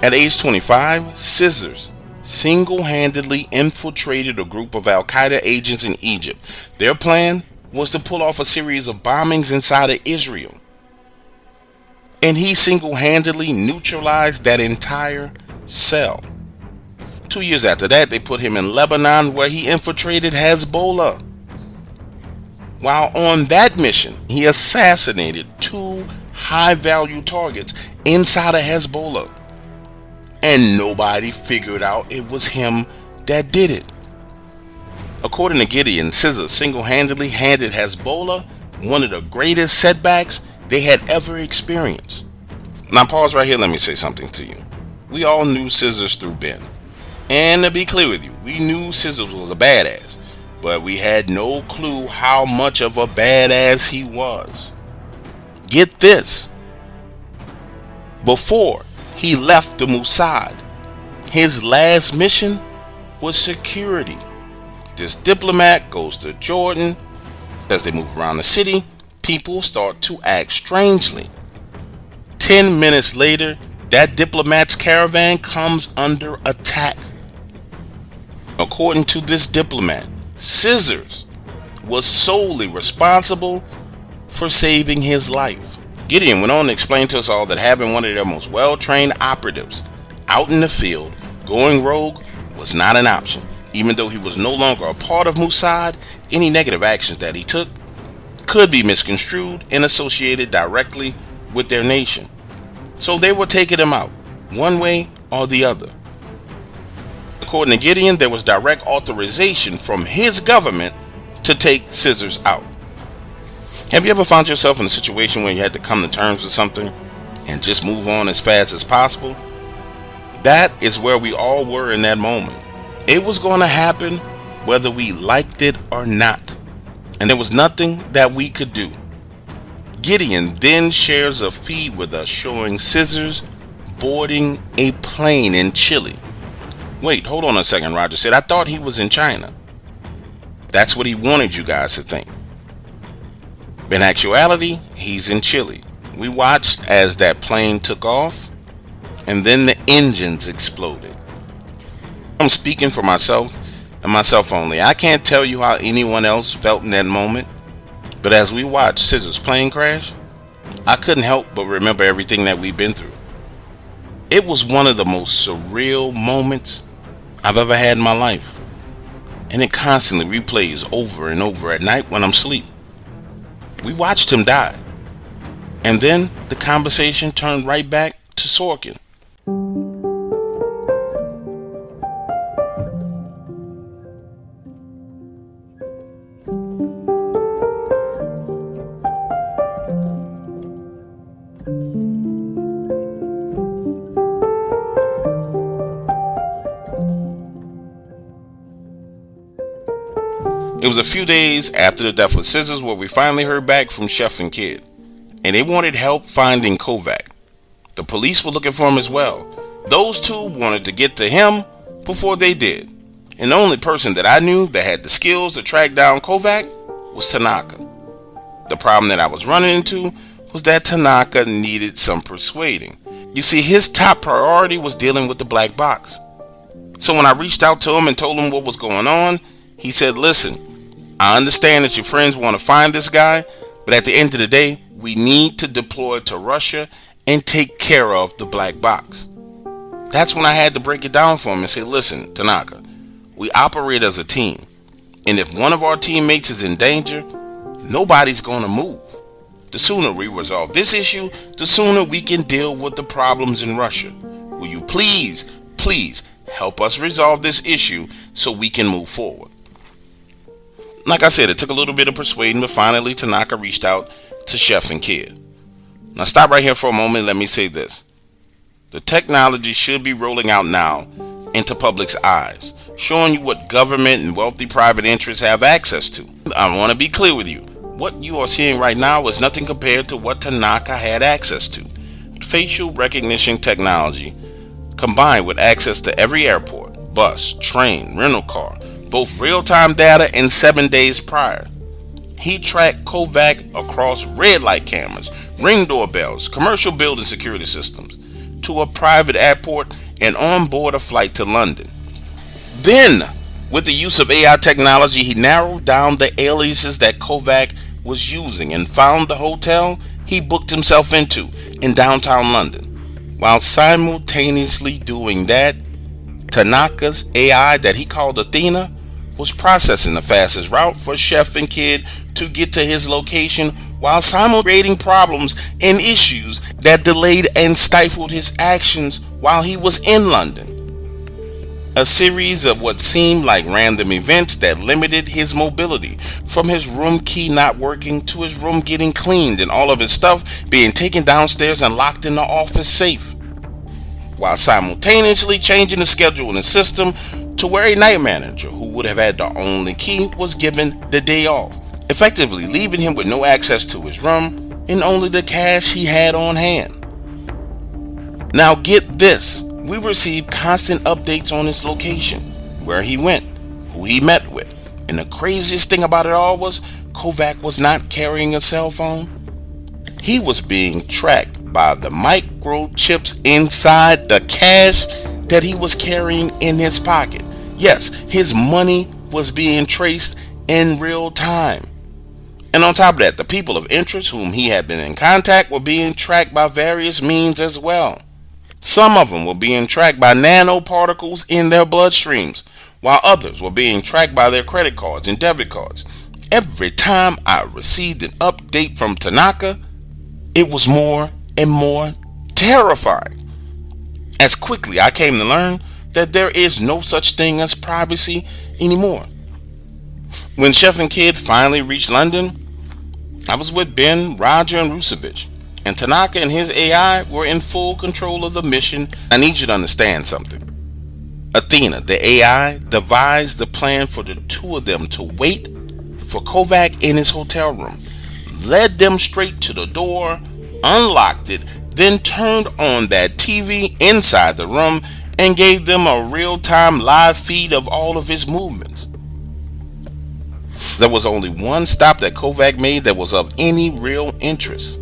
at age 25, Scissors single-handedly infiltrated a group of Al-Qaeda agents in Egypt. Their plan was to pull off a series of bombings inside of Israel. And he single-handedly neutralized that entire cell. 2 years after that, they put him in Lebanon, where he infiltrated Hezbollah. While on that mission, he assassinated 2 high-value targets inside of Hezbollah. And nobody figured out it was him that did it. According to Gideon, Scissors single-handedly handed Hezbollah one of the greatest setbacks they had ever experienced. Now pause right here, let me say something to you. We all knew Scissors through Ben. And to be clear with you, we knew Scissors was a badass, but we had no clue how much of a badass he was. Get this. Before he left the Mossad, his last mission was security. This diplomat goes to Jordan. As they move around the city, people start to act strangely. 10 minutes later, that diplomat's caravan comes under attack. According to this diplomat, Scissors was solely responsible for saving his life. Gideon went on to explain to us all that having one of their most well-trained operatives out in the field going rogue was not an option. Even though he was no longer a part of Mossad, any negative actions that he took could be misconstrued and associated directly with their nation. So they were taking him out, one way or the other. According to Gideon, there was direct authorization from his government to take Scissors out. Have you ever found yourself in a situation where you had to come to terms with something and just move on as fast as possible? That is where we all were in that moment. It was going to happen whether we liked it or not, and there was nothing that we could do. Gideon then shares a feed with us showing Scissors boarding a plane in Chile. Wait, hold on a second, Roger said. I thought he was in China. That's what he wanted you guys to think. In actuality, he's in Chile. We watched as that plane took off, and then the engines exploded. I'm speaking for myself and myself only. I can't tell you how anyone else felt in that moment, but as we watched Scissors' plane crash, I couldn't help but remember everything that we've been through. It was one of the most surreal moments I've ever had in my life, and it constantly replays over and over at night when I'm asleep. We watched him die, and then the conversation turned right back to Sorkin. It was a few days after the death of Scissors where we finally heard back from Chef and Kid, and they wanted help finding Kovac. The police were looking for him as well. Those two wanted to get to him before they did, and the only person that I knew that had the skills to track down Kovac was Tanaka. The problem that I was running into was that Tanaka needed some persuading. You see, his top priority was dealing with the black box. So when I reached out to him and told him what was going on, he said, listen, I understand that your friends want to find this guy, but at the end of the day, we need to deploy to Russia and take care of the black box. That's when I had to break it down for him and say, listen, Tanaka, we operate as a team, and if one of our teammates is in danger, nobody's going to move. The sooner we resolve this issue, the sooner we can deal with the problems in Russia. Will you please help us resolve this issue so we can move forward? Like I said, it took a little bit of persuading, but finally Tanaka reached out to Chef and Kid. Now stop right here for a moment and let me say this. The technology should be rolling out now into public's eyes, showing you what government and wealthy private interests have access to. I want to be clear with you. What you are seeing right now is nothing compared to what Tanaka had access to. Facial recognition technology, combined with access to every airport, bus, train, rental car, both real-time data and 7 days prior. He tracked Kovac across red light cameras, ring doorbells, commercial building security systems, to a private airport and on board a flight to London. Then, with the use of AI technology, he narrowed down the aliases that Kovac was using and found the hotel he booked himself into in downtown London. While simultaneously doing that, Tanaka's AI that he called Athena was processing the fastest route for Chef and Kid to get to his location while simultaneously creating problems and issues that delayed and stifled his actions while he was in London. A series of what seemed like random events that limited his mobility, from his room key not working to his room getting cleaned and all of his stuff being taken downstairs and locked in the office safe, while simultaneously changing the schedule in the system to where a night manager who would have had the only key was given the day off, effectively leaving him with no access to his room and only the cash he had on hand. Now get this, we received constant updates on his location, where he went, who he met with, and the craziest thing about it all was Kovac was not carrying a cell phone. He was being tracked by the microchips inside the cash that he was carrying in his pocket. Yes, his money was being traced in real time. And on top of that, the people of interest whom he had been in contact were being tracked by various means as well. Some of them were being tracked by nanoparticles in their bloodstreams, while others were being tracked by their credit cards and debit cards. Every time I received an update from Tanaka, it was more and more terrifying. As quickly I came to learn that there is no such thing as privacy anymore. When Chef and Kid finally reached London, I was with Ben, Roger, and Rusevich, and Tanaka and his AI were in full control of the mission. I need you to understand something. Athena, the AI, devised the plan for the two of them to wait for Kovac in his hotel room, led them straight to the door, unlocked it, then turned on that TV inside the room and gave them a real-time live feed of all of his movements. There was only one stop that Kovac made that was of any real interest.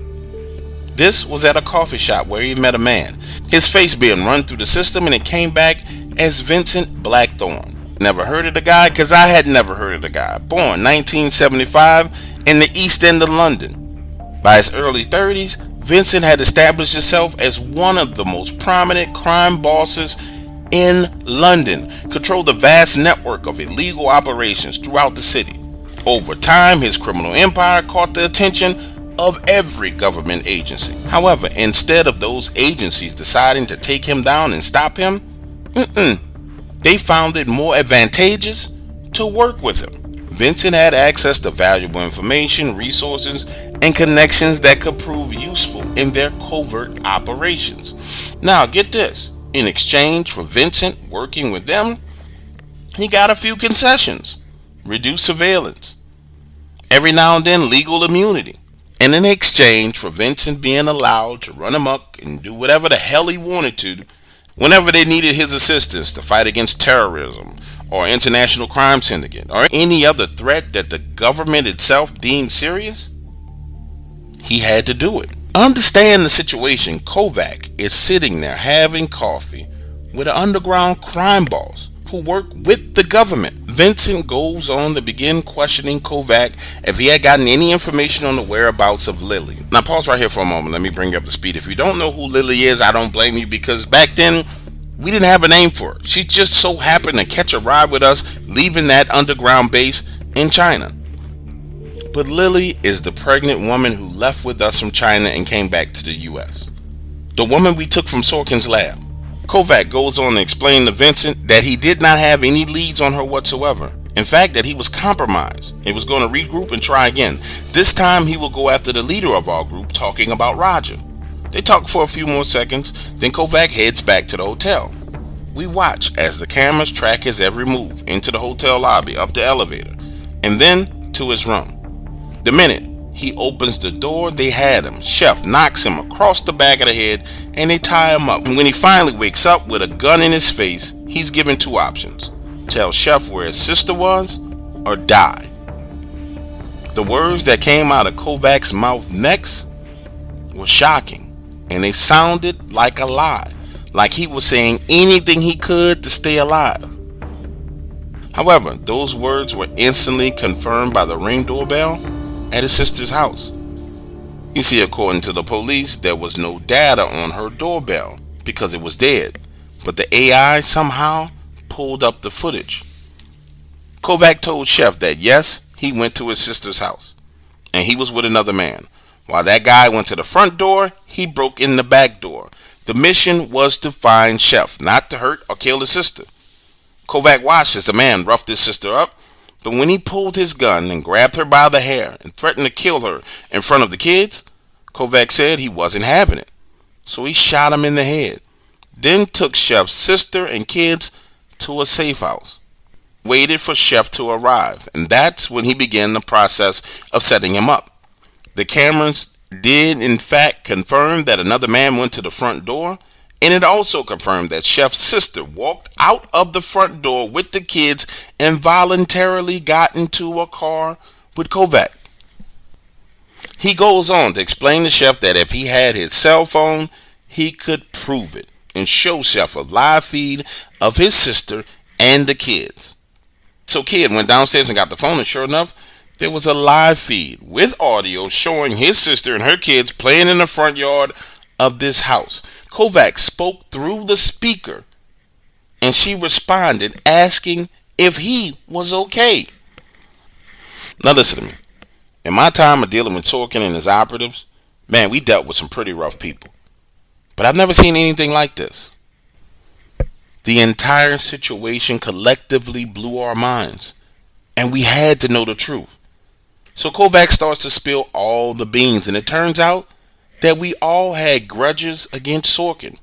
This was at a coffee shop where he met a man, his face being run through the system, and it came back as Vincent Blackthorne. Never heard of the guy, because I had never heard of the guy. Born 1975 in the East End of London. By his early 30s, Vincent had established himself as one of the most prominent crime bosses in London, controlled a vast network of illegal operations throughout the city. Over time, his criminal empire caught the attention of every government agency. However, instead of those agencies deciding to take him down and stop him, they found it more advantageous to work with him. Vincent had access to valuable information, resources, and connections that could prove useful in their covert operations. Now, get this. In exchange for Vincent working with them, he got a few concessions. Reduced surveillance, every now and then legal immunity, and in exchange for Vincent being allowed to run amok and do whatever the hell he wanted to whenever they needed his assistance to fight against terrorism or international crime syndicate or any other threat that the government itself deemed serious, he had to do it. Understand the situation. Kovac is sitting there having coffee with an underground crime boss who worked with the government. Vincent goes on to begin questioning Kovac if he had gotten any information on the whereabouts of Lily. Now pause right here for a moment. Let me bring you up to speed. If you don't know who Lily is, I don't blame you, because back then we didn't have a name for her. She just so happened to catch a ride with us leaving that underground base in China. But Lily is the pregnant woman who left with us from China and came back to the US. The woman we took from Sorkin's lab. Kovac goes on to explain to Vincent that he did not have any leads on her whatsoever. In fact, that he was compromised. He was going to regroup and try again. This time he will go after the leader of our group, talking about Roger. They talk for a few more seconds, then Kovac heads back to the hotel. We watch as the cameras track his every move into the hotel lobby, up the elevator, and then to his room. The minute he opens the door, they had him. Chef knocks him across the back of the head and they tie him up. And when he finally wakes up with a gun in his face, he's given two options. Tell Chef where his sister was or die. The words that came out of Kovac's mouth next were shocking, and they sounded like a lie, like he was saying anything he could to stay alive. However, those words were instantly confirmed by the ring doorbell at his sister's house. You see, according to the police, there was no data on her doorbell because it was dead, but the AI somehow pulled up the footage. Kovac told Chef that yes, he went to his sister's house, and he was with another man. While that guy went to the front door, he broke in the back door. The mission was to find Chef, not to hurt or kill his sister. Kovac watched as the man roughed his sister up, but when he pulled his gun and grabbed her by the hair and threatened to kill her in front of the kids, Kovac said he wasn't having it. So he shot him in the head, then took Chef's sister and kids to a safe house, waited for Chef to arrive, and that's when he began the process of setting him up. The cameras did in fact confirm that another man went to the front door, and it also confirmed that Chef's sister walked out of the front door with the kids and voluntarily got into a car with Kovac. He goes on to explain to Chef that if he had his cell phone, he could prove it and show Chef a live feed of his sister and the kids. So Kid went downstairs and got the phone, and sure enough, there was a live feed with audio showing his sister and her kids playing in the front yard of this house. Kovac spoke through the speaker, and she responded asking if he was okay. Now listen to me. In my time of dealing with Sorkin and his operatives, man, we dealt with some pretty rough people. But I've never seen anything like this. The entire situation collectively blew our minds, and we had to know the truth. So Kovac starts to spill all the beans, and it turns out that we all had grudges against Sorkin.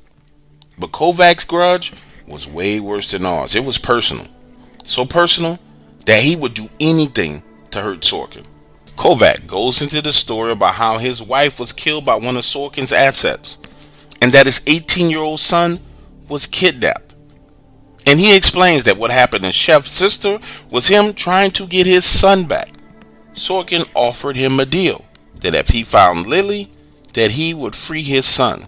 But Kovac's grudge was way worse than ours. It was personal. So personal that he would do anything to hurt Sorkin. Kovac goes into the story about how his wife was killed by one of Sorkin's assets, and that his 18-year-old son was kidnapped. And he explains that what happened to Chef's sister was him trying to get his son back. Sorkin offered him a deal that if he found Lily, that he would free his son.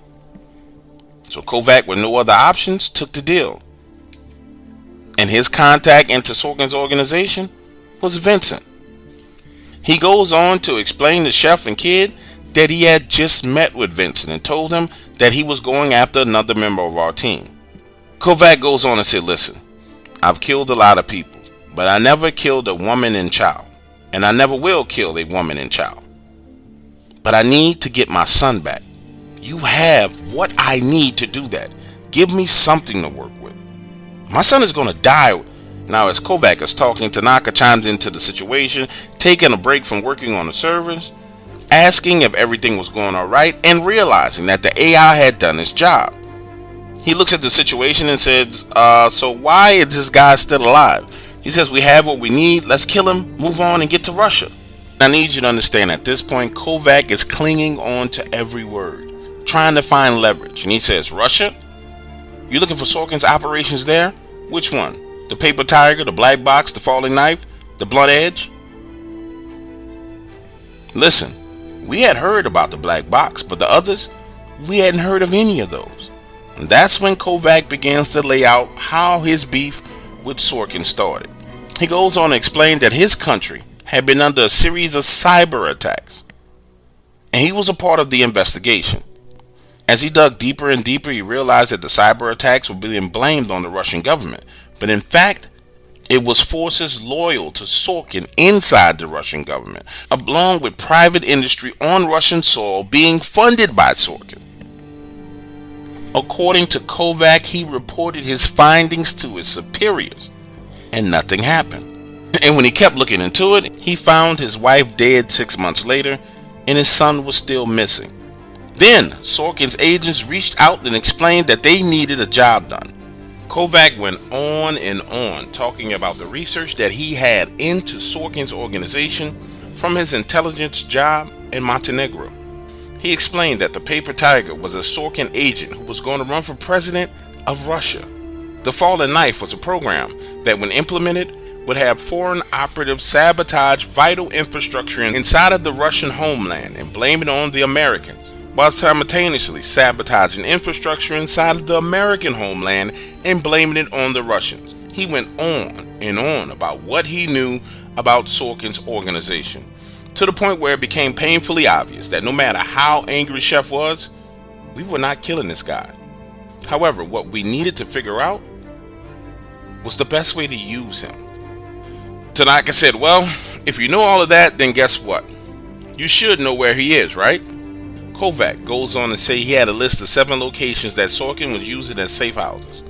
So Kovac, with no other options, took the deal. And his contact into Sorkin's organization was Vincent. He goes on to explain to Chef and Kid that he had just met with Vincent and told him that he was going after another member of our team. Kovac goes on and said, listen, I've killed a lot of people, but I never killed a woman and child, and I never will kill a woman and child. But I need to get my son back. You have what I need to do that. Give me something to work with. My son is going to die. Now, as Kovac is talking, Tanaka chimes into the situation, taking a break from working on the servers, asking if everything was going all right, and realizing that the AI had done its job. He looks at the situation and says, so why is this guy still alive? He says, we have what we need. Let's kill him, move on, and get to Russia. I need you to understand at this point, Kovac is clinging on to every word, trying to find leverage. And he says, Russia? You looking for Sorkin's operations there? Which one? The paper tiger, the black box, the falling knife, the blunt edge? Listen, we had heard about the black box, but the others, we hadn't heard of any of those. And that's when Kovac begins to lay out how his beef with Sorkin started. He goes on to explain that his country had been under a series of cyber attacks, and he was a part of the investigation. As he dug deeper and deeper, he realized that the cyber attacks were being blamed on the Russian government, but in fact, it was forces loyal to Sorkin inside the Russian government, along with private industry on Russian soil being funded by Sorkin. According to Kovac, he reported his findings to his superiors, and nothing happened. And when he kept looking into it, he found his wife dead 6 months later, and his son was still missing. Then Sorkin's agents reached out and explained that they needed a job done. Kovac went on and on, talking about the research that he had into Sorkin's organization from his intelligence job in Montenegro. He explained that the paper tiger was a Sorkin agent who was going to run for president of Russia. The fallen knife was a program that, when implemented, would have foreign operatives sabotage vital infrastructure inside of the Russian homeland and blame it on the Americans, while simultaneously sabotaging infrastructure inside of the American homeland and blaming it on the Russians. He went on and on about what he knew about Sorkin's organization, to the point where it became painfully obvious that no matter how angry Chef was, we were not killing this guy. However, what we needed to figure out was the best way to use him. Tanaka said, well, if you know all of that, then guess what? You should know where he is, right? Kovac goes on to say he had a list of 7 locations that Sorkin was using as safe houses.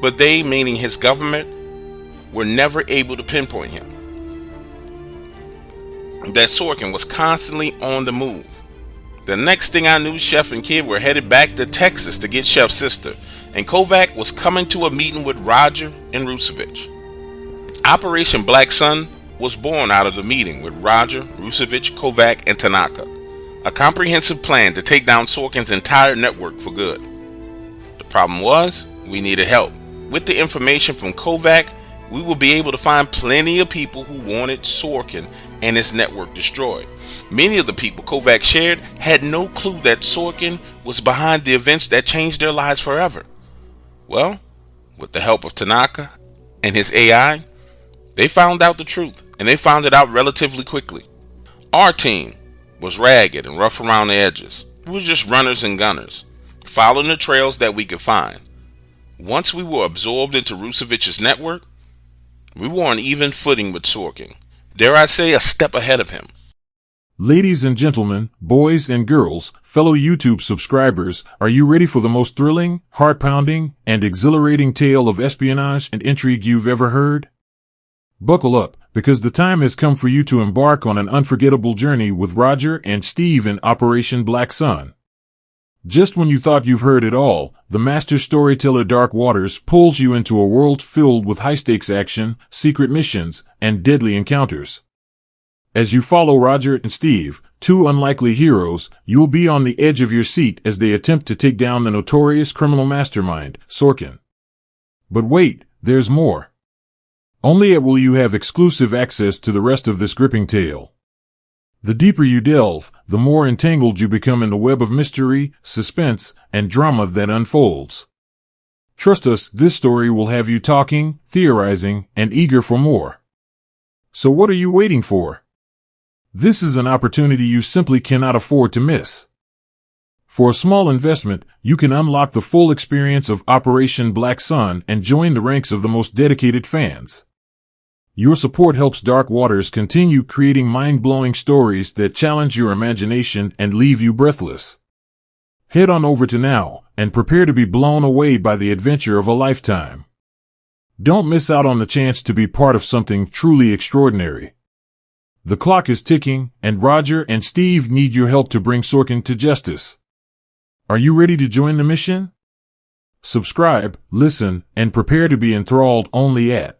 But they, meaning his government, were never able to pinpoint him. That Sorkin was constantly on the move. The next thing I knew, Chef and Kid were headed back to Texas to get Chef's sister, and Kovac was coming to a meeting with Roger and Rusevich. Operation Black Sun was born out of the meeting with Roger, Rusevich, Kovac, and Tanaka. A comprehensive plan to take down Sorkin's entire network for good. The problem was, we needed help. With the information from Kovac, we will be able to find plenty of people who wanted Sorkin and his network destroyed. Many of the people Kovac shared had no clue that Sorkin was behind the events that changed their lives forever. Well, with the help of Tanaka and his AI, they found out the truth, and they found it out relatively quickly. Our team was ragged and rough around the edges. We were just runners and gunners, following the trails that we could find. Once we were absorbed into Rusevich's network, we were on even footing with Sorkin. Dare I say, a step ahead of him. Ladies and gentlemen, boys and girls, fellow YouTube subscribers, are you ready for the most thrilling, heart-pounding, and exhilarating tale of espionage and intrigue you've ever heard? Buckle up, because the time has come for you to embark on an unforgettable journey with Roger and Steve in Operation Black Sun. Just when you thought you've heard it all, the master storyteller Dark Waters pulls you into a world filled with high-stakes action, secret missions, and deadly encounters. As you follow Roger and Steve, 2 unlikely heroes, you'll be on the edge of your seat as they attempt to take down the notorious criminal mastermind, Sorkin. But wait, there's more. Only yet will you have exclusive access to the rest of this gripping tale. The deeper you delve, the more entangled you become in the web of mystery, suspense, and drama that unfolds. Trust us, this story will have you talking, theorizing, and eager for more. So what are you waiting for? This is an opportunity you simply cannot afford to miss. For a small investment, you can unlock the full experience of Operation Black Sun and join the ranks of the most dedicated fans. Your support helps Dark Waters continue creating mind-blowing stories that challenge your imagination and leave you breathless. Head on over to now and prepare to be blown away by the adventure of a lifetime. Don't miss out on the chance to be part of something truly extraordinary. The clock is ticking, and Roger and Steve need your help to bring Sorkin to justice. Are you ready to join the mission? Subscribe, listen, and prepare to be enthralled only at